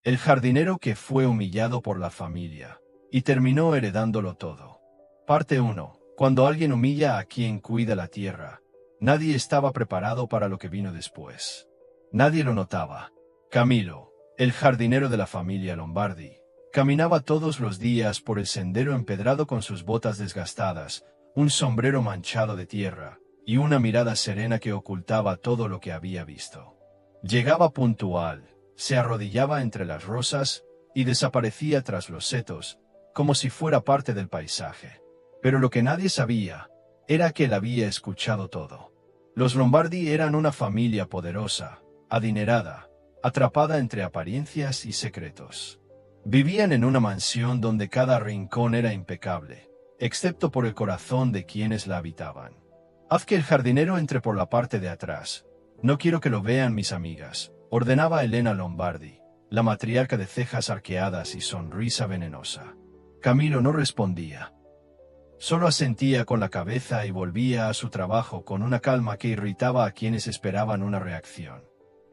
El jardinero que fue humillado por la familia y terminó heredándolo todo. Parte 1. Cuando alguien humilla a quien cuida la tierra, nadie estaba preparado para lo que vino después. Nadie lo notaba. Camilo, el jardinero de la familia Lombardi, caminaba todos los días por el sendero empedrado con sus botas desgastadas, un sombrero manchado de tierra y una mirada serena que ocultaba todo lo que había visto. Llegaba puntual, se arrodillaba entre las rosas y desaparecía tras los setos, como si fuera parte del paisaje. Pero lo que nadie sabía era que él había escuchado todo. Los Lombardi eran una familia poderosa, adinerada, atrapada entre apariencias y secretos. Vivían en una mansión donde cada rincón era impecable, excepto por el corazón de quienes la habitaban. Haz que el jardinero entre por la parte de atrás. No quiero que lo vean mis amigas, ordenaba Elena Lombardi, la matriarca de cejas arqueadas y sonrisa venenosa. Camilo no respondía. Solo asentía con la cabeza y volvía a su trabajo con una calma que irritaba a quienes esperaban una reacción.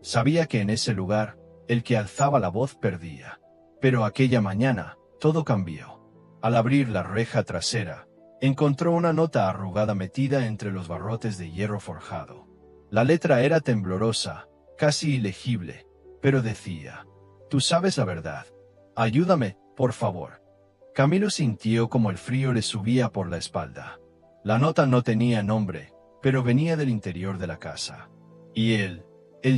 Sabía que en ese lugar, el que alzaba la voz perdía. Pero aquella mañana, todo cambió. Al abrir la reja trasera, encontró una nota arrugada metida entre los barrotes de hierro forjado. La letra era temblorosa, casi ilegible, pero decía: «Tú sabes la verdad. Ayúdame, por favor». Camilo sintió como el frío le subía por la espalda. La nota no tenía nombre, pero venía del interior de la casa. Y él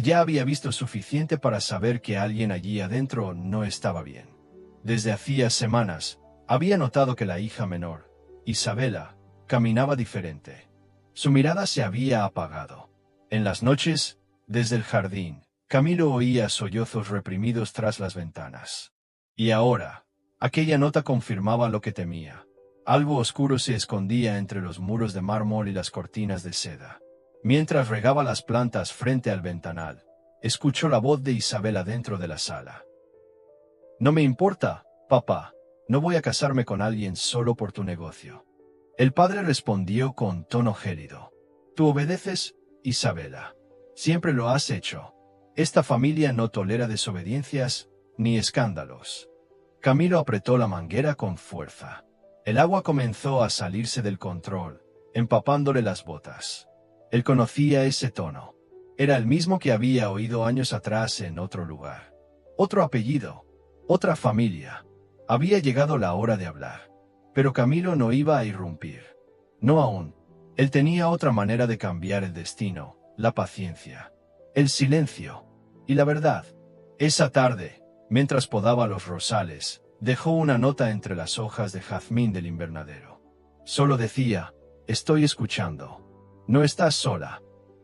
ya había visto suficiente para saber que alguien allí adentro no estaba bien. Desde hacía semanas, había notado que la hija menor, Isabela, caminaba diferente. Su mirada se había apagado. En las noches, desde el jardín, Camilo oía sollozos reprimidos tras las ventanas. Y ahora, aquella nota confirmaba lo que temía. Algo oscuro se escondía entre los muros de mármol y las cortinas de seda. Mientras regaba las plantas frente al ventanal, escuchó la voz de Isabela dentro de la sala. «No me importa, papá. No voy a casarme con alguien solo por tu negocio». El padre respondió con tono gélido. «Tú obedeces, Isabela. Siempre lo has hecho. Esta familia no tolera desobediencias ni escándalos». Camilo apretó la manguera con fuerza. El agua comenzó a salirse del control, empapándole las botas. Él conocía ese tono. Era el mismo que había oído años atrás en otro lugar. Otro apellido, otra familia. Había llegado la hora de hablar. Pero Camilo no iba a irrumpir. No aún. Él tenía otra manera de cambiar el destino, la paciencia, el silencio y la verdad. Esa tarde, mientras podaba los rosales, dejó una nota entre las hojas de jazmín del invernadero. Solo decía: «Estoy escuchando. No estás sola».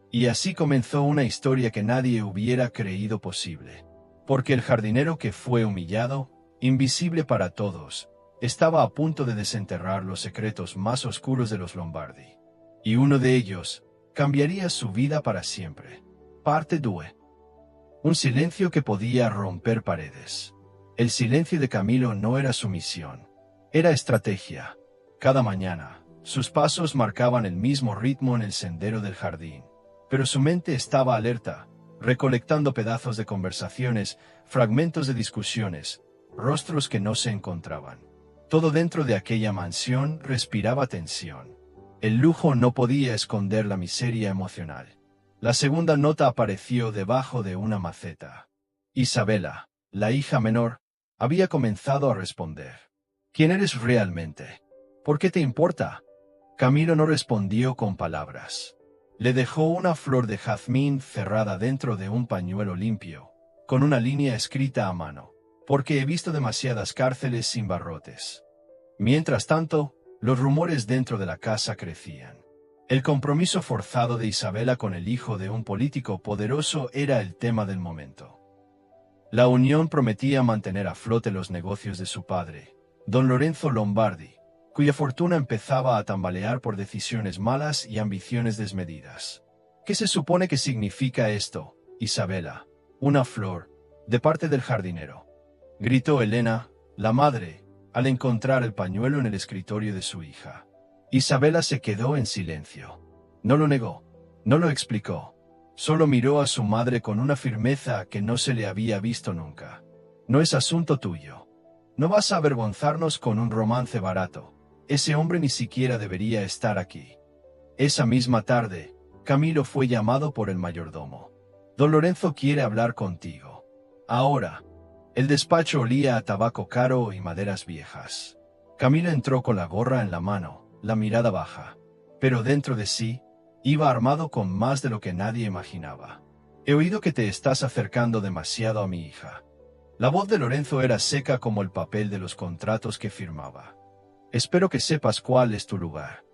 Y así comenzó una historia que nadie hubiera creído posible. Porque el jardinero que fue humillado, invisible para todos, estaba a punto de desenterrar los secretos más oscuros de los Lombardi. Y uno de ellos cambiaría su vida para siempre. Parte 2. Un silencio que podía romper paredes. El silencio de Camilo no era sumisión. Era estrategia. Cada mañana, sus pasos marcaban el mismo ritmo en el sendero del jardín. Pero su mente estaba alerta, recolectando pedazos de conversaciones, fragmentos de discusiones, rostros que no se encontraban. Todo dentro de aquella mansión respiraba tensión. El lujo no podía esconder la miseria emocional. La segunda nota apareció debajo de una maceta. Isabela, la hija menor, había comenzado a responder. «¿Quién eres realmente? ¿Por qué te importa?» Camilo no respondió con palabras. Le dejó una flor de jazmín cerrada dentro de un pañuelo limpio, con una línea escrita a mano. «Porque he visto demasiadas cárceles sin barrotes». Mientras tanto, los rumores dentro de la casa crecían. El compromiso forzado de Isabela con el hijo de un político poderoso era el tema del momento. La unión prometía mantener a flote los negocios de su padre, don Lorenzo Lombardi, cuya fortuna empezaba a tambalear por decisiones malas y ambiciones desmedidas. «¿Qué se supone que significa esto, Isabela?» «Una flor, de parte del jardinero», gritó Elena, la madre, al encontrar el pañuelo en el escritorio de su hija. Isabela se quedó en silencio. No lo negó, no lo explicó. Solo miró a su madre con una firmeza que no se le había visto nunca. No es asunto tuyo. No vas a avergonzarnos con un romance barato. Ese hombre ni siquiera debería estar aquí. Esa misma tarde, Camilo fue llamado por el mayordomo. Don Lorenzo quiere hablar contigo. Ahora. El despacho olía a tabaco caro y maderas viejas. Camilo entró con la gorra en la mano, la mirada baja. Pero dentro de sí, iba armado con más de lo que nadie imaginaba. He oído que te estás acercando demasiado a mi hija. La voz de Lorenzo era seca como el papel de los contratos que firmaba. Espero que sepas cuál es tu lugar.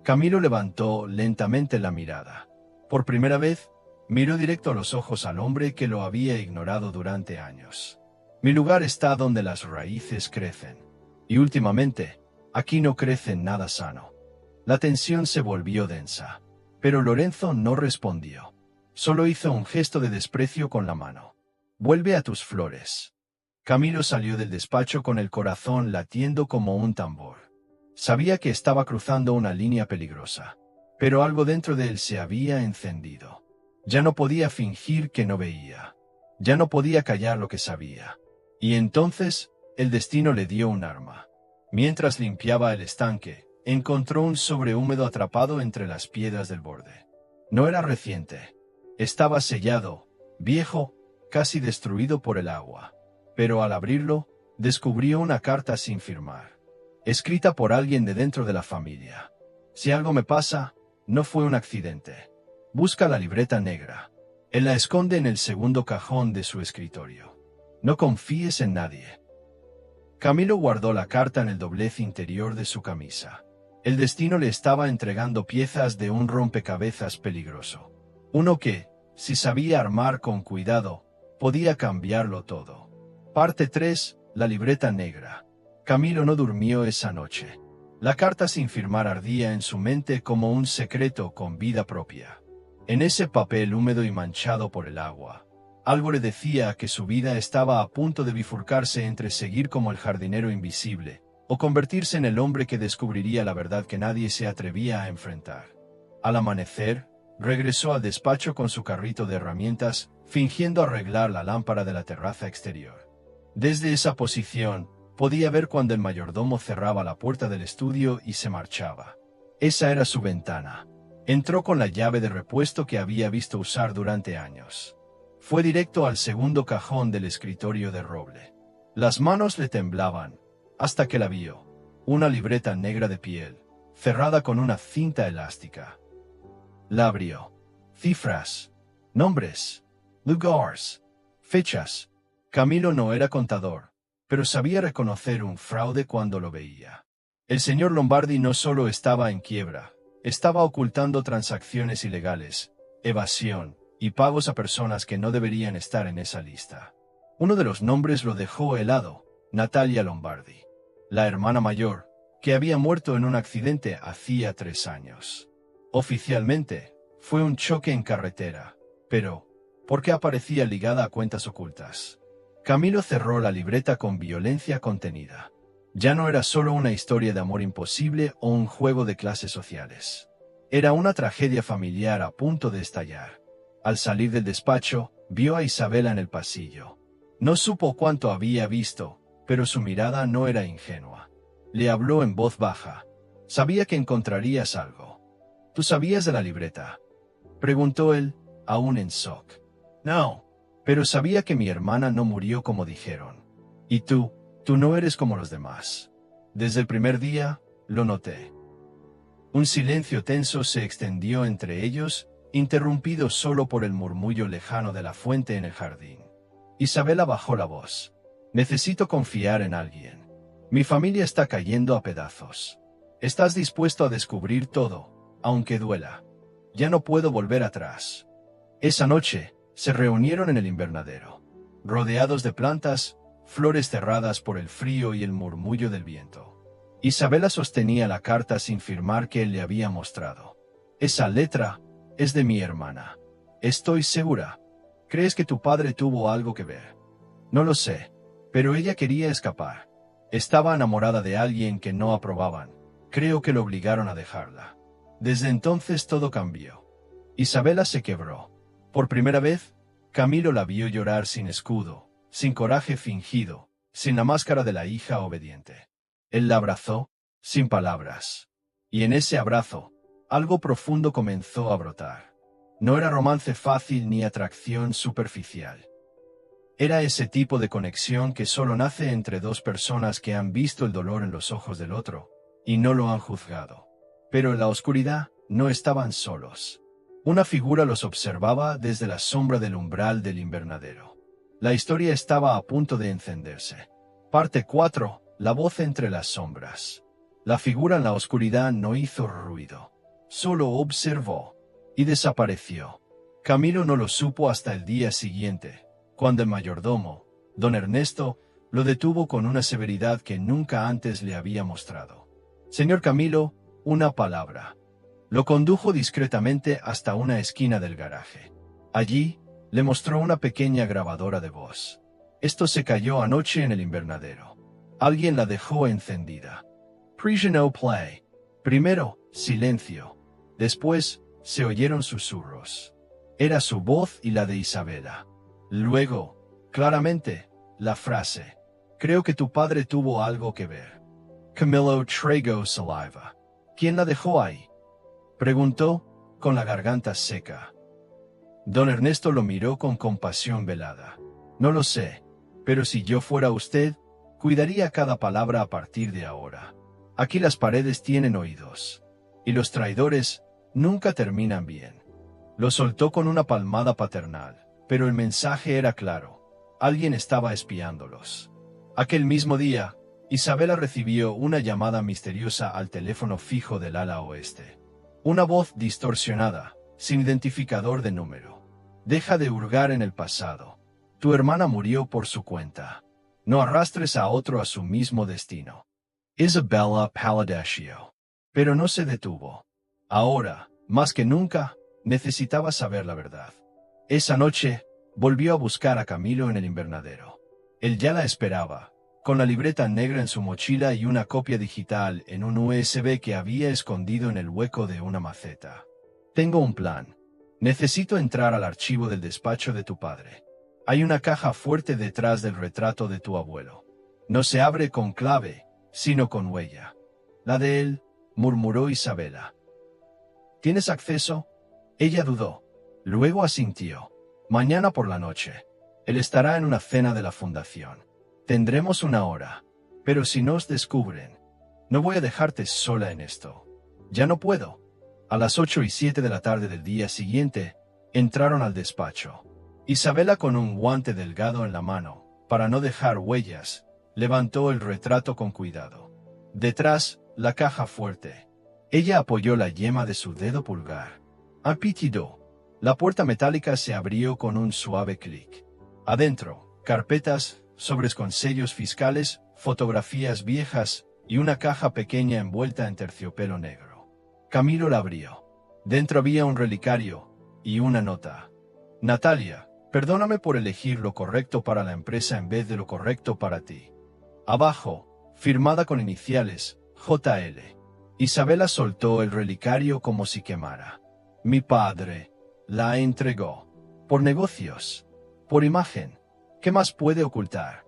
Camilo levantó lentamente la mirada. Por primera vez, miró directo a los ojos al hombre que lo había ignorado durante años. Mi lugar está donde las raíces crecen. Y últimamente, aquí no crece nada sano. La tensión se volvió densa. Pero Lorenzo no respondió. Solo hizo un gesto de desprecio con la mano. Vuelve a tus flores. Camilo salió del despacho con el corazón latiendo como un tambor. Sabía que estaba cruzando una línea peligrosa. Pero algo dentro de él se había encendido. Ya no podía fingir que no veía. Ya no podía callar lo que sabía. Y entonces, el destino le dio un arma. Mientras limpiaba el estanque, encontró un sobre húmedo atrapado entre las piedras del borde. No era reciente. Estaba sellado, viejo, casi destruido por el agua. Pero al abrirlo, descubrió una carta sin firmar. Escrita por alguien de dentro de la familia. Si algo me pasa, no fue un accidente. Busca la libreta negra. Él la esconde en el segundo cajón de su escritorio. No confíes en nadie. Camilo guardó la carta en el doblez interior de su camisa. El destino le estaba entregando piezas de un rompecabezas peligroso. Uno que, si sabía armar con cuidado, podía cambiarlo todo. Parte 3. La libreta negra. Camilo no durmió esa noche. La carta sin firmar ardía en su mente como un secreto con vida propia. En ese papel húmedo y manchado por el agua, algo le decía que su vida estaba a punto de bifurcarse entre seguir como el jardinero invisible, o convertirse en el hombre que descubriría la verdad que nadie se atrevía a enfrentar. Al amanecer, regresó al despacho con su carrito de herramientas, fingiendo arreglar la lámpara de la terraza exterior. Desde esa posición, podía ver cuando el mayordomo cerraba la puerta del estudio y se marchaba. Esa era su ventana. Entró con la llave de repuesto que había visto usar durante años. Fue directo al segundo cajón del escritorio de roble. Las manos le temblaban, hasta que la vio. Una libreta negra de piel, cerrada con una cinta elástica. La abrió. Cifras, nombres, lugares, fechas. Camilo no era contador, pero sabía reconocer un fraude cuando lo veía. El señor Lombardi no solo estaba en quiebra, estaba ocultando transacciones ilegales, evasión y pagos a personas que no deberían estar en esa lista. Uno de los nombres lo dejó helado: Natalia Lombardi, la hermana mayor, que había muerto en un accidente hacía 3 años. Oficialmente, fue un choque en carretera, pero, ¿por qué aparecía ligada a cuentas ocultas? Camilo cerró la libreta con violencia contenida. Ya no era solo una historia de amor imposible o un juego de clases sociales. Era una tragedia familiar a punto de estallar. Al salir del despacho, vio a Isabela en el pasillo. No supo cuánto había visto, pero su mirada no era ingenua. Le habló en voz baja. Sabía que encontrarías algo. ¿Tú sabías de la libreta?, preguntó él, aún en shock. No, pero sabía que mi hermana no murió como dijeron. Y tú no eres como los demás. Desde el primer día, lo noté. Un silencio tenso se extendió entre ellos, interrumpido solo por el murmullo lejano de la fuente en el jardín. Isabela bajó la voz. Necesito confiar en alguien. Mi familia está cayendo a pedazos. ¿Estás dispuesto a descubrir todo, aunque duela? Ya no puedo volver atrás. Esa noche, se reunieron en el invernadero, rodeados de plantas, flores cerradas por el frío y el murmullo del viento. Isabela sostenía la carta sin firmar que él le había mostrado. Esa letra es de mi hermana. Estoy segura. ¿Crees que tu padre tuvo algo que ver? No lo sé, pero ella quería escapar. Estaba enamorada de alguien que no aprobaban. Creo que lo obligaron a dejarla. Desde entonces todo cambió. Isabela se quebró. Por primera vez, Camilo la vio llorar sin escudo, sin coraje fingido, sin la máscara de la hija obediente. Él la abrazó, sin palabras. Y en ese abrazo, algo profundo comenzó a brotar. No era romance fácil ni atracción superficial. Era ese tipo de conexión que solo nace entre dos personas que han visto el dolor en los ojos del otro, y no lo han juzgado. Pero en la oscuridad, no estaban solos. Una figura los observaba desde la sombra del umbral del invernadero. La historia estaba a punto de encenderse. Parte 4. La voz entre las sombras. La figura en la oscuridad no hizo ruido. Solo observó. Y desapareció. Camilo no lo supo hasta el día siguiente, cuando el mayordomo, don Ernesto, lo detuvo con una severidad que nunca antes le había mostrado. Señor Camilo, una palabra. Lo condujo discretamente hasta una esquina del garaje. Allí, le mostró una pequeña grabadora de voz. Esto se cayó anoche en el invernadero. Alguien la dejó encendida. Press no play. Primero, silencio. Después, se oyeron susurros. Era su voz y la de Isabela. Luego, claramente, la frase. Creo que tu padre tuvo algo que ver. Camilo tragó saliva. ¿Quién la dejó ahí? Preguntó, con la garganta seca. Don Ernesto lo miró con compasión velada. No lo sé, pero si yo fuera usted, cuidaría cada palabra a partir de ahora. Aquí las paredes tienen oídos. Y los traidores nunca terminan bien. Lo soltó con una palmada paternal, pero el mensaje era claro. Alguien estaba espiándolos. Aquel mismo día, Isabela recibió una llamada misteriosa al teléfono fijo del ala oeste. Una voz distorsionada, sin identificador de número. Deja de hurgar en el pasado. Tu hermana murió por su cuenta. No arrastres a otro a su mismo destino. Isabella palideció. Pero no se detuvo. Ahora, más que nunca, necesitaba saber la verdad. Esa noche, volvió a buscar a Camilo en el invernadero. Él ya la esperaba, con la libreta negra en su mochila y una copia digital en un USB que había escondido en el hueco de una maceta. Tengo un plan. Necesito entrar al archivo del despacho de tu padre. Hay una caja fuerte detrás del retrato de tu abuelo. No se abre con clave, sino con huella. La de él, murmuró Isabela. ¿Tienes acceso? Ella dudó. Luego asintió. Mañana por la noche. Él estará en una cena de la fundación. Tendremos una hora. Pero si nos descubren, no voy a dejarte sola en esto. Ya no puedo. A las 8:07 de la tarde del día siguiente, entraron al despacho. Isabela, con un guante delgado en la mano, para no dejar huellas, levantó el retrato con cuidado. Detrás, la caja fuerte. Ella apoyó la yema de su dedo pulgar. Apitido. La puerta metálica se abrió con un suave clic. Adentro, carpetas, sobres con sellos fiscales, fotografías viejas y una caja pequeña envuelta en terciopelo negro. Camilo la abrió. Dentro había un relicario y una nota. Natalia, perdóname por elegir lo correcto para la empresa en vez de lo correcto para ti. Abajo, firmada con iniciales, JL. Isabela soltó el relicario como si quemara. Mi padre la entregó. Por negocios. Por imagen. ¿Qué más puede ocultar?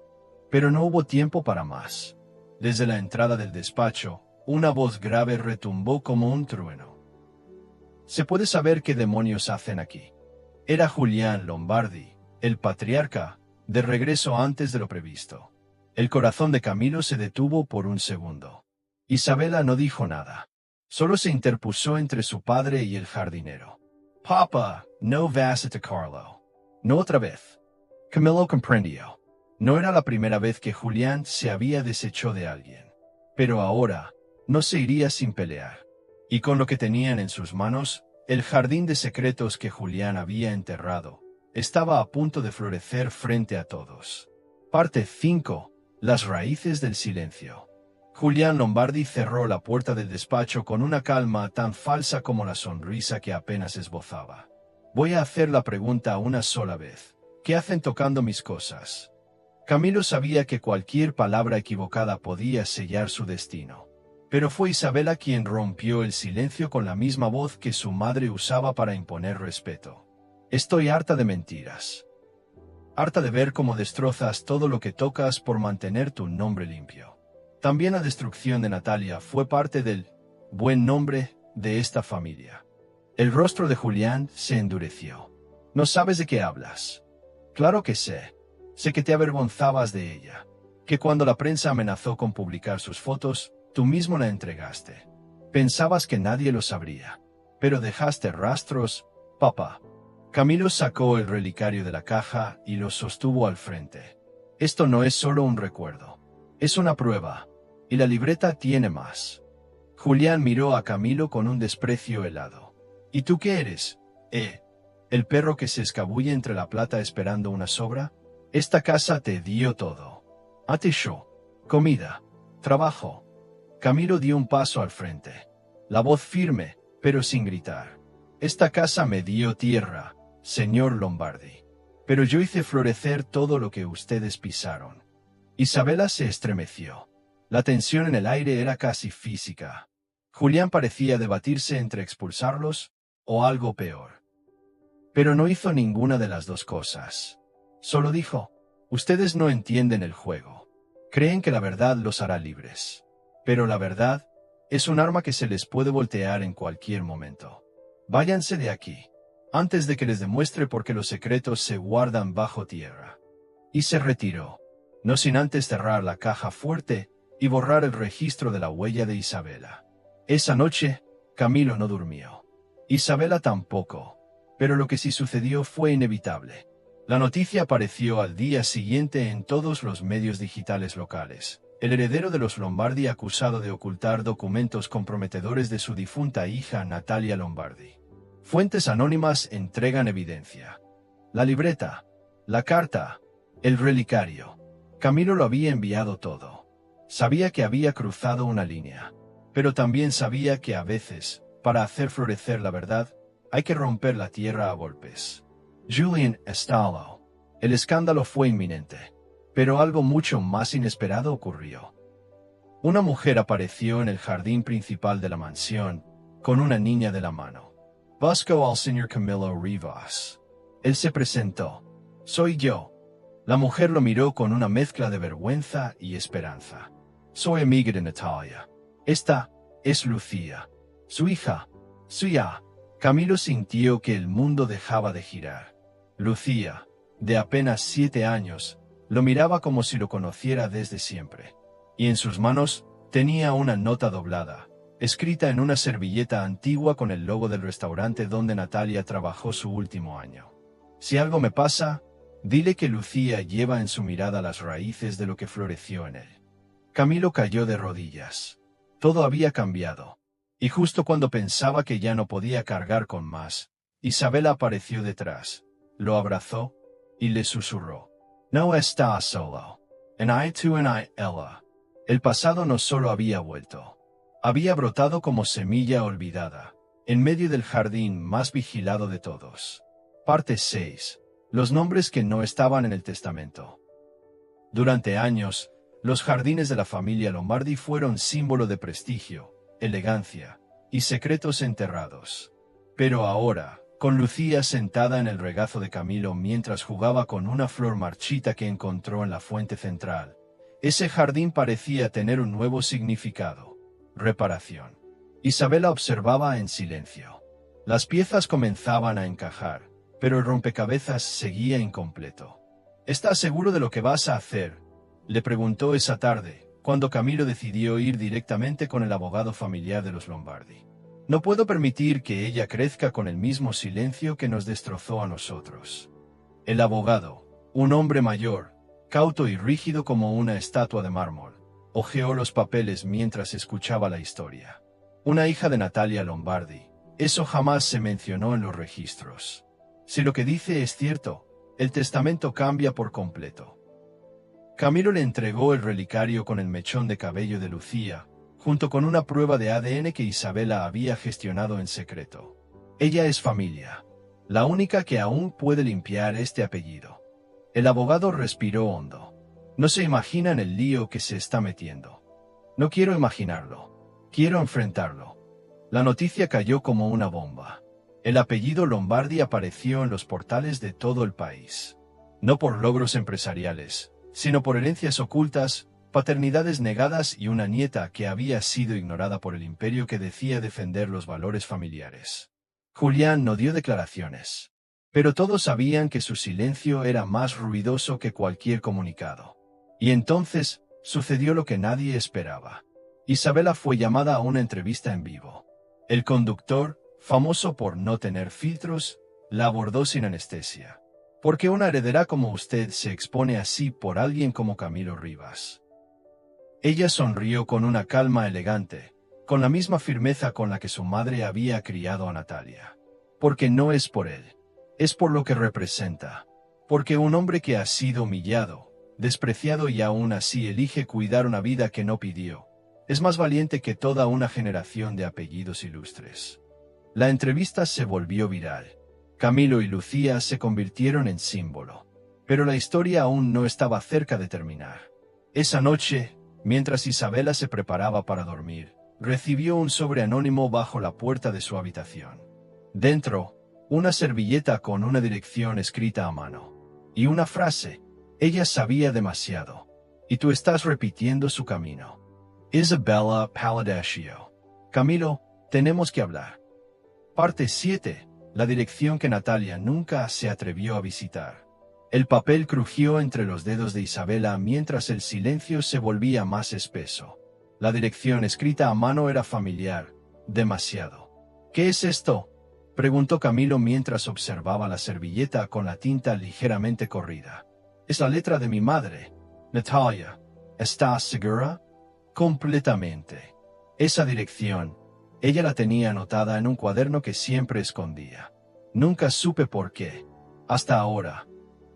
Pero no hubo tiempo para más. Desde la entrada del despacho, una voz grave retumbó como un trueno. ¿Se puede saber qué demonios hacen aquí? Era Julián Lombardi, el patriarca, de regreso antes de lo previsto. El corazón de Camilo se detuvo por un segundo. Isabela no dijo nada. Solo se interpuso entre su padre y el jardinero. Papá, no vas a tocarlo. No otra vez. Camilo comprendió. No era la primera vez que Julián se había deshecho de alguien. Pero ahora, no se iría sin pelear. Y con lo que tenían en sus manos, el jardín de secretos que Julián había enterrado, estaba a punto de florecer frente a todos. Parte 5. Las raíces del silencio. Julián Lombardi cerró la puerta del despacho con una calma tan falsa como la sonrisa que apenas esbozaba. Voy a hacer la pregunta una sola vez. ¿Qué hacen tocando mis cosas? Camilo sabía que cualquier palabra equivocada podía sellar su destino. Pero fue Isabela quien rompió el silencio con la misma voz que su madre usaba para imponer respeto. Estoy harta de mentiras. harta de ver cómo destrozas todo lo que tocas por mantener tu nombre limpio. También la destrucción de Natalia fue parte del buen nombre de esta familia. El rostro de Julián se endureció. No sabes de qué hablas. Claro que sé. Sé que te avergonzabas de ella. Que cuando la prensa amenazó con publicar sus fotos, tú mismo la entregaste. Pensabas que nadie lo sabría. Pero dejaste rastros, papá. Camilo sacó el relicario de la caja y lo sostuvo al frente. Esto no es solo un recuerdo. Es una prueba. Y la libreta tiene más. Julián miró a Camilo con un desprecio helado. ¿Y tú qué eres? ¿El perro que se escabulle entre la plata esperando una sobra? Esta casa te dio todo. A ti yo. Comida. Trabajo. Camilo dio un paso al frente. La voz firme, pero sin gritar. Esta casa me dio tierra, señor Lombardi. Pero yo hice florecer todo lo que ustedes pisaron. Isabela se estremeció. La tensión en el aire era casi física. Julián parecía debatirse entre expulsarlos o algo peor. Pero no hizo ninguna de las dos cosas. Solo dijo, ustedes no entienden el juego. Creen que la verdad los hará libres. Pero la verdad es un arma que se les puede voltear en cualquier momento. Váyanse de aquí, antes de que les demuestre por qué los secretos se guardan bajo tierra. Y se retiró, no sin antes cerrar la caja fuerte y borrar el registro de la huella de Isabela. Esa noche, Camilo no durmió. Isabela tampoco. Pero lo que sí sucedió fue inevitable. La noticia apareció al día siguiente en todos los medios digitales locales. El heredero de los Lombardi acusado de ocultar documentos comprometedores de su difunta hija Natalia Lombardi. Fuentes anónimas entregan evidencia. La libreta, la carta, el relicario. Camilo lo había enviado todo. Sabía que había cruzado una línea. Pero también sabía que a veces, para hacer florecer la verdad, hay que romper la tierra a golpes. Julian Stallo. El escándalo fue inminente. Pero algo mucho más inesperado ocurrió. Una mujer apareció en el jardín principal de la mansión, con una niña de la mano. Buscó al señor Camilo Rivas. Él se presentó. Soy yo. La mujer lo miró con una mezcla de vergüenza y esperanza. Soy amiga de Natalia. Esta es Lucía. Su hija. Suya. Camilo sintió que el mundo dejaba de girar. Lucía, de apenas 7 años, lo miraba como si lo conociera desde siempre. Y en sus manos tenía una nota doblada, escrita en una servilleta antigua con el logo del restaurante donde Natalia trabajó su último año. Si algo me pasa, dile que Lucía lleva en su mirada las raíces de lo que floreció en él. Camilo cayó de rodillas. Todo había cambiado. Y justo cuando pensaba que ya no podía cargar con más, Isabela apareció detrás, lo abrazó y le susurró. No está solo. En I tú en I ella. El pasado no solo había vuelto. Había brotado como semilla olvidada, en medio del jardín más vigilado de todos. Parte 6. Los nombres que no estaban en el testamento. Durante años, los jardines de la familia Lombardi fueron símbolo de prestigio, elegancia y secretos enterrados. Pero ahora, con Lucía sentada en el regazo de Camilo mientras jugaba con una flor marchita que encontró en la fuente central, ese jardín parecía tener un nuevo significado: reparación. Isabela observaba en silencio. Las piezas comenzaban a encajar, pero el rompecabezas seguía incompleto. ¿Estás seguro de lo que vas a hacer?, le preguntó esa tarde, cuando Camilo decidió ir directamente con el abogado familiar de los Lombardi. No puedo permitir que ella crezca con el mismo silencio que nos destrozó a nosotros. El abogado, un hombre mayor, cauto y rígido como una estatua de mármol, hojeó los papeles mientras escuchaba la historia. Una hija de Natalia Lombardi. Eso jamás se mencionó en los registros. Si lo que dice es cierto, el testamento cambia por completo. Camilo le entregó el relicario con el mechón de cabello de Lucía, junto con una prueba de ADN que Isabela había gestionado en secreto. Ella es familia, la única que aún puede limpiar este apellido. El abogado respiró hondo. No se imaginan el lío que se está metiendo. No quiero imaginarlo. Quiero enfrentarlo. La noticia cayó como una bomba. El apellido Lombardi apareció en los portales de todo el país. no por logros empresariales, sino por herencias ocultas, paternidades negadas y una nieta que había sido ignorada por el imperio que decía defender los valores familiares. Julián no dio declaraciones, pero todos sabían que su silencio era más ruidoso que cualquier comunicado. Y entonces, sucedió lo que nadie esperaba. Isabela fue llamada a una entrevista en vivo. El conductor, famoso por no tener filtros, la abordó sin anestesia. ¿Por qué una heredera como usted se expone así por alguien como Camilo Rivas? Ella sonrió con una calma elegante, con la misma firmeza con la que su madre había criado a Natalia. Porque no es por él, es por lo que representa. Porque un hombre que ha sido humillado, despreciado y aún así elige cuidar una vida que no pidió, es más valiente que toda una generación de apellidos ilustres. La entrevista se volvió viral. Camilo y Lucía se convirtieron en símbolo. Pero la historia aún no estaba cerca de terminar. Esa noche, mientras Isabela se preparaba para dormir, recibió un sobre anónimo bajo la puerta de su habitación. Dentro, una servilleta con una dirección escrita a mano. Y una frase: ella sabía demasiado. Y tú estás repitiendo su camino. Isabella Paladaccio. Camilo, tenemos que hablar. Parte 7. La dirección que Natalia nunca se atrevió a visitar. El papel crujió entre los dedos de Isabela mientras el silencio se volvía más espeso. La dirección escrita a mano era familiar, demasiado. ¿Qué es esto?, preguntó Camilo mientras observaba la servilleta con la tinta ligeramente corrida. Es la letra de mi madre, Natalia. ¿Estás segura? Completamente. Esa dirección, ella la tenía anotada en un cuaderno que siempre escondía. Nunca supe por qué. Hasta ahora.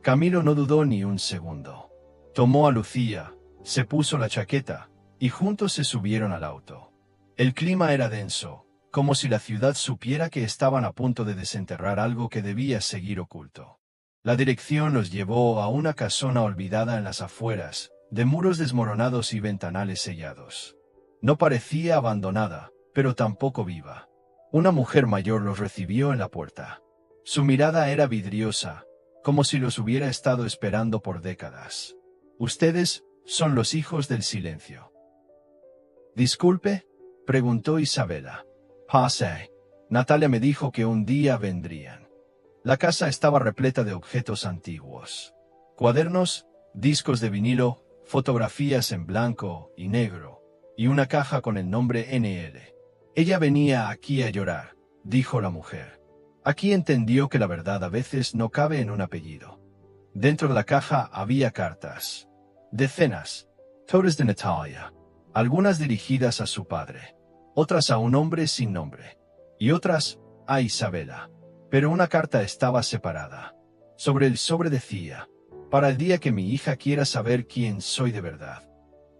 Camilo no dudó ni un segundo. Tomó a Lucía, se puso la chaqueta, y juntos se subieron al auto. El clima era denso, como si la ciudad supiera que estaban a punto de desenterrar algo que debía seguir oculto. La dirección los llevó a una casona olvidada en las afueras, de muros desmoronados y ventanales sellados. No parecía abandonada, pero tampoco viva. Una mujer mayor los recibió en la puerta. Su mirada era vidriosa, como si los hubiera estado esperando por décadas. Ustedes son los hijos del silencio. Disculpe, preguntó Isabela. Pase. Natalia me dijo que un día vendrían. La casa estaba repleta de objetos antiguos. Cuadernos, discos de vinilo, fotografías en blanco y negro, y una caja con el nombre NL. Ella venía aquí a llorar, dijo la mujer. Aquí entendió que la verdad a veces no cabe en un apellido. Dentro de la caja había cartas. Decenas, todas de Natalia. Algunas dirigidas a su padre, otras a un hombre sin nombre, y otras a Isabela. Pero una carta estaba separada. Sobre el sobre decía: para el día que mi hija quiera saber quién soy de verdad.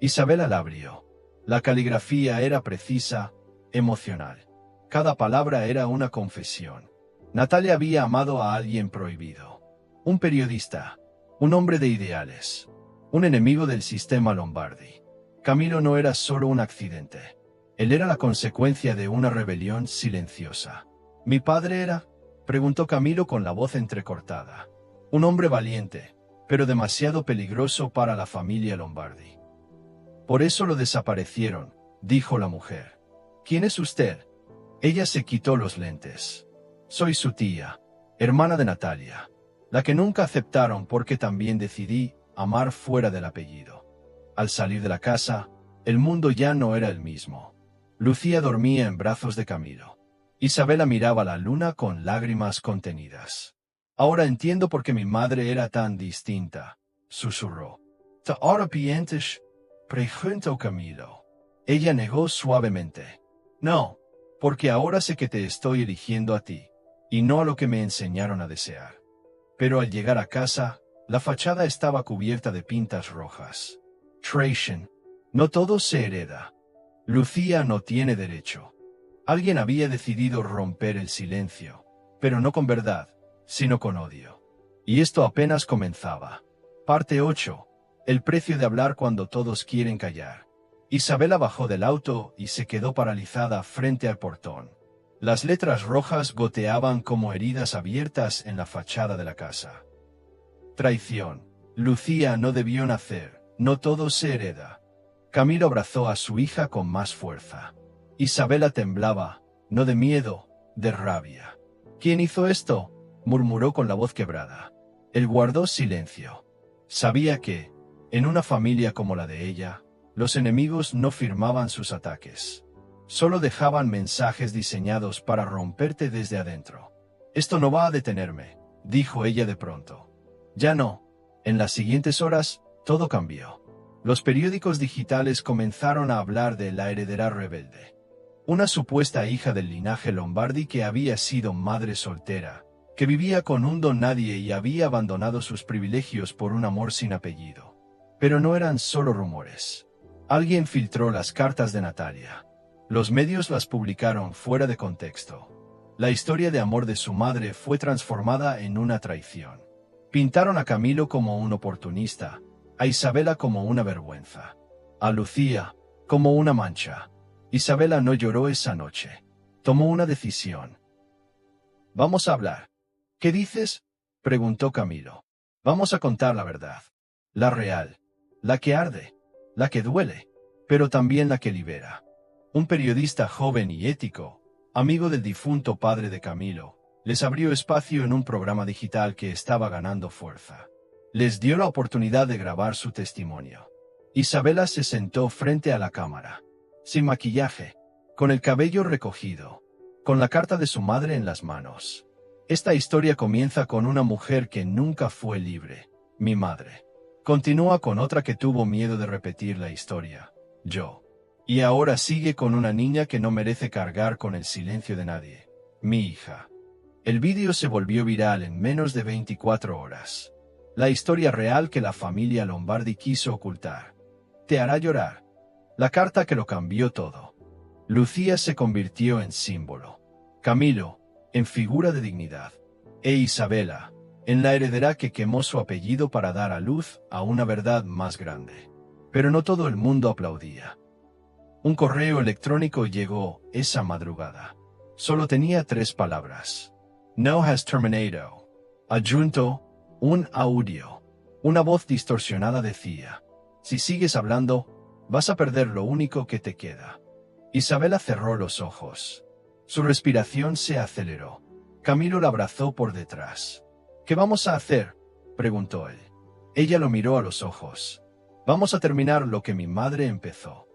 Isabela la abrió. La caligrafía era precisa, emocional. Cada palabra era una confesión. Natalia había amado a alguien prohibido. Un periodista. Un hombre de ideales. Un enemigo del sistema Lombardi. Camilo no era solo un accidente. Él era la consecuencia de una rebelión silenciosa. ¿Mi padre era?, preguntó Camilo con la voz entrecortada. Un hombre valiente, pero demasiado peligroso para la familia Lombardi. Por eso lo desaparecieron, dijo la mujer. ¿Quién es usted? Ella se quitó los lentes. Soy su tía, hermana de Natalia, la que nunca aceptaron porque también decidí amar fuera del apellido. Al salir de la casa, el mundo ya no era el mismo. Lucía dormía en brazos de Camilo. Isabela miraba la luna con lágrimas contenidas. Ahora entiendo por qué mi madre era tan distinta, susurró. ¿Te arrepientes?, preguntó Camilo. Ella negó suavemente. No, porque ahora sé que te estoy eligiendo a ti, y no a lo que me enseñaron a desear. Pero al llegar a casa, la fachada estaba cubierta de pintas rojas. Traición. No todo se hereda. Lucía no tiene derecho. Alguien había decidido romper el silencio, pero no con verdad, sino con odio. Y esto apenas comenzaba. Parte 8. El precio de hablar cuando todos quieren callar. Isabela bajó del auto y se quedó paralizada frente al portón. Las letras rojas goteaban como heridas abiertas en la fachada de la casa. Traición. Lucía no debió nacer, no todo se hereda. Camilo abrazó a su hija con más fuerza. Isabela temblaba, no de miedo, de rabia. ¿Quién hizo esto?, murmuró con la voz quebrada. Él guardó silencio. Sabía que, en una familia como la de ella, los enemigos no firmaban sus ataques. Solo dejaban mensajes diseñados para romperte desde adentro. Esto no va a detenerme, dijo ella de pronto. Ya no. En las siguientes horas, todo cambió. Los periódicos digitales comenzaron a hablar de la heredera rebelde. Una supuesta hija del linaje Lombardi que había sido madre soltera, que vivía con un don nadie y había abandonado sus privilegios por un amor sin apellido. Pero no eran solo rumores. Alguien filtró las cartas de Natalia. Los medios las publicaron fuera de contexto. La historia de amor de su madre fue transformada en una traición. Pintaron a Camilo como un oportunista, a Isabela como una vergüenza, a Lucía como una mancha. Isabela no lloró esa noche. Tomó una decisión. «Vamos a hablar». «¿Qué dices?», preguntó Camilo. «Vamos a contar la verdad. La real. La que arde. La que duele. Pero también la que libera». Un periodista joven y ético, amigo del difunto padre de Camilo, les abrió espacio en un programa digital que estaba ganando fuerza. Les dio la oportunidad de grabar su testimonio. Isabela se sentó frente a la cámara, sin maquillaje, con el cabello recogido, con la carta de su madre en las manos. Esta historia comienza con una mujer que nunca fue libre, mi madre. Continúa con otra que tuvo miedo de repetir la historia, yo. Y ahora sigue con una niña que no merece cargar con el silencio de nadie, mi hija. El vídeo se volvió viral en menos de 24 horas. La historia real que la familia Lombardi quiso ocultar. Te hará llorar. La carta que lo cambió todo. Lucía se convirtió en símbolo. Camilo, en figura de dignidad. E Isabela, en la heredera que quemó su apellido para dar a luz a una verdad más grande. Pero no todo el mundo aplaudía. Un correo electrónico llegó esa madrugada. Solo tenía 3 palabras. No has terminado. Adjunto, un audio. Una voz distorsionada decía: si sigues hablando, vas a perder lo único que te queda. Isabela cerró los ojos. Su respiración se aceleró. Camilo la abrazó por detrás. ¿Qué vamos a hacer?, preguntó él. Ella lo miró a los ojos. Vamos a terminar lo que mi madre empezó.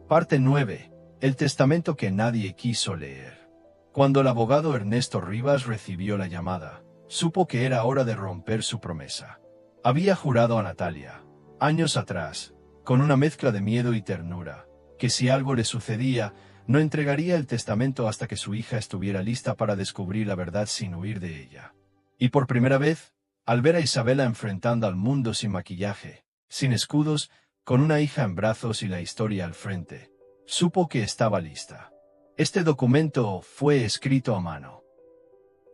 Parte 9. El testamento que nadie quiso leer. Cuando el abogado Ernesto Rivas recibió la llamada, supo que era hora de romper su promesa. Había jurado a Natalia, años atrás, con una mezcla de miedo y ternura, que si algo le sucedía, no entregaría el testamento hasta que su hija estuviera lista para descubrir la verdad sin huir de ella. Y por primera vez, al ver a Isabela enfrentando al mundo sin maquillaje, sin escudos, con una hija en brazos y la historia al frente, supo que estaba lista. Este documento fue escrito a mano.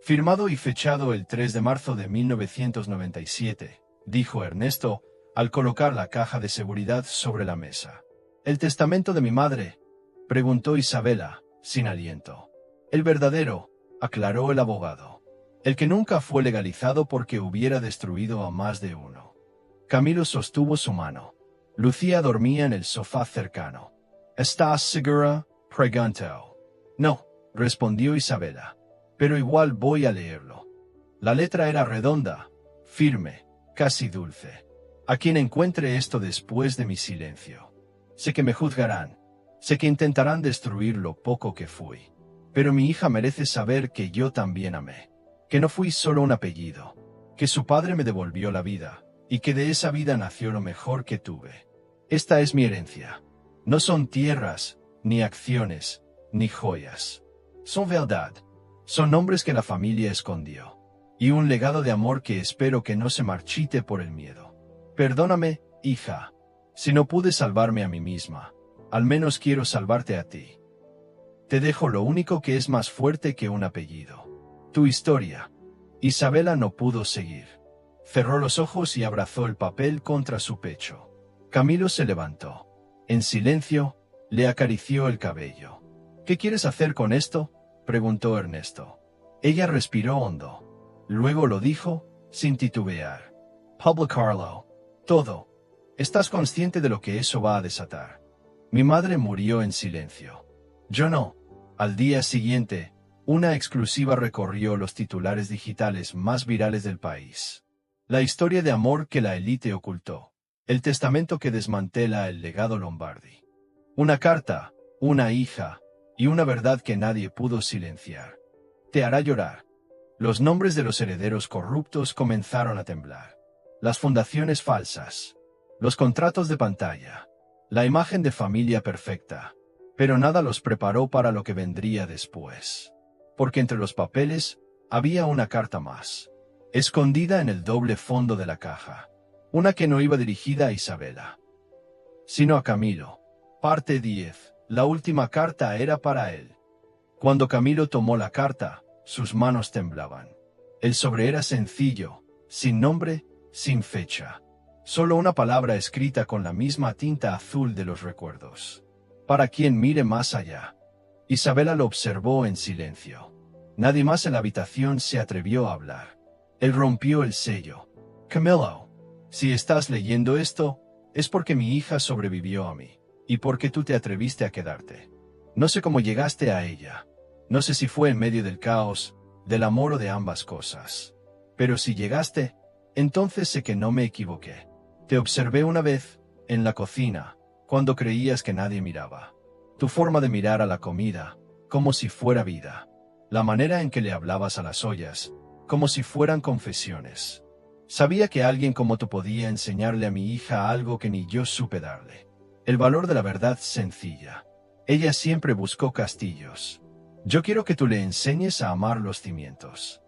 Firmado y fechado el 3 de marzo de 1997, dijo Ernesto, al colocar la caja de seguridad sobre la mesa. ¿El testamento de mi madre?, preguntó Isabela, sin aliento. El verdadero, aclaró el abogado. El que nunca fue legalizado porque hubiera destruido a más de uno. Camilo sostuvo su mano. Lucía dormía en el sofá cercano. ¿Estás segura?, preguntó. No, respondió Isabela. Pero igual voy a leerlo. La letra era redonda, firme, casi dulce. A quien encuentre esto después de mi silencio. Sé que me juzgarán. Sé que intentarán destruir lo poco que fui. Pero mi hija merece saber que yo también amé. Que no fui solo un apellido. Que su padre me devolvió la vida. Y que de esa vida nació lo mejor que tuve. Esta es mi herencia. No son tierras, ni acciones, ni joyas. Son verdad. Son nombres que la familia escondió. Y un legado de amor que espero que no se marchite por el miedo. Perdóname, hija. Si no pude salvarme a mí misma, al menos quiero salvarte a ti. Te dejo lo único que es más fuerte que un apellido. Tu historia. Isabela no pudo seguir. Cerró los ojos y abrazó el papel contra su pecho. Camilo se levantó. En silencio, le acarició el cabello. ¿Qué quieres hacer con esto?, preguntó Ernesto. Ella respiró hondo. Luego lo dijo, sin titubear. Publicarlo. Todo. ¿Estás consciente de lo que eso va a desatar? Mi madre murió en silencio. Yo no. Al día siguiente, una exclusiva recorrió los titulares digitales más virales del país. La historia de amor que la élite ocultó. El testamento que desmantela el legado Lombardi. Una carta, una hija, y una verdad que nadie pudo silenciar. Te hará llorar. Los nombres de los herederos corruptos comenzaron a temblar. Las fundaciones falsas. Los contratos de pantalla. La imagen de familia perfecta. Pero nada los preparó para lo que vendría después. Porque entre los papeles, había una carta más. Escondida en el doble fondo de la caja. Una que no iba dirigida a Isabela, sino a Camilo. Parte 10. La última carta era para él. Cuando Camilo tomó la carta, sus manos temblaban. El sobre era sencillo, sin nombre, sin fecha. Solo una palabra escrita con la misma tinta azul de los recuerdos. Para quien mire más allá. Isabela lo observó en silencio. Nadie más en la habitación se atrevió a hablar. Él rompió el sello. Camilo, si estás leyendo esto, es porque mi hija sobrevivió a mí. Y porque tú te atreviste a quedarte. No sé cómo llegaste a ella. No sé si fue en medio del caos, del amor o de ambas cosas. Pero si llegaste, entonces sé que no me equivoqué. Te observé una vez, en la cocina, cuando creías que nadie miraba. Tu forma de mirar a la comida, como si fuera vida. La manera en que le hablabas a las ollas, como si fueran confesiones. Sabía que alguien como tú podía enseñarle a mi hija algo que ni yo supe darle. El valor de la verdad sencilla. Ella siempre buscó castillos. Yo quiero que tú le enseñes a amar los cimientos.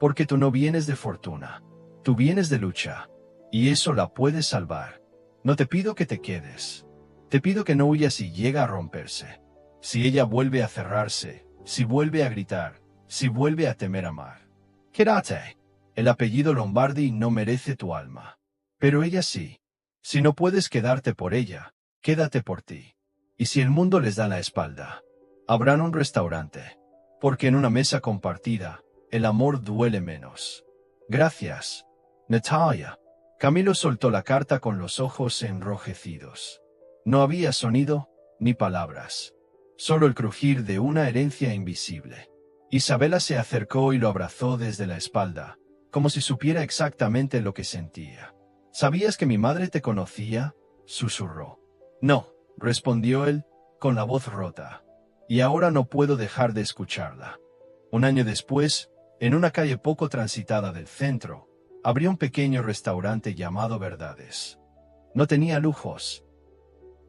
Porque tú no vienes de fortuna. Tú vienes de lucha. Y eso la puedes salvar. No te pido que te quedes. Te pido que no huyas si llega a romperse. Si ella vuelve a cerrarse, si vuelve a gritar, si vuelve a temer amar. Quédate. El apellido Lombardi no merece tu alma. Pero ella sí. Si no puedes quedarte por ella, quédate por ti. Y si el mundo les da la espalda, habrán un restaurante. Porque en una mesa compartida, el amor duele menos. Gracias, Natalia. Camilo soltó la carta con los ojos enrojecidos. No había sonido, ni palabras. Solo el crujir de una herencia invisible. Isabela se acercó y lo abrazó desde la espalda, como si supiera exactamente lo que sentía. ¿Sabías que mi madre te conocía?, susurró. No, respondió él, con la voz rota. Y ahora no puedo dejar de escucharla. Un año después, en una calle poco transitada del centro, abrió un pequeño restaurante llamado Verdades. No tenía lujos.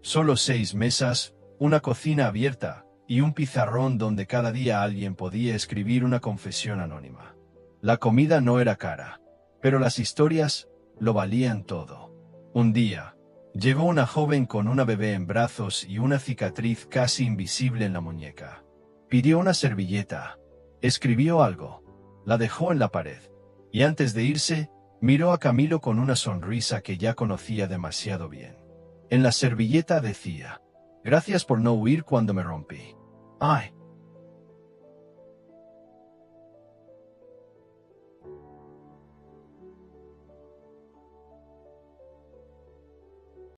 Solo 6 mesas, una cocina abierta, y un pizarrón donde cada día alguien podía escribir una confesión anónima. La comida no era cara, pero las historias lo valían todo. Un día, llegó una joven con una bebé en brazos y una cicatriz casi invisible en la muñeca. Pidió una servilleta. Escribió algo. La dejó en la pared. Y antes de irse, miró a Camilo con una sonrisa que ya conocía demasiado bien. En la servilleta decía: gracias por no huir cuando me rompí. Ay,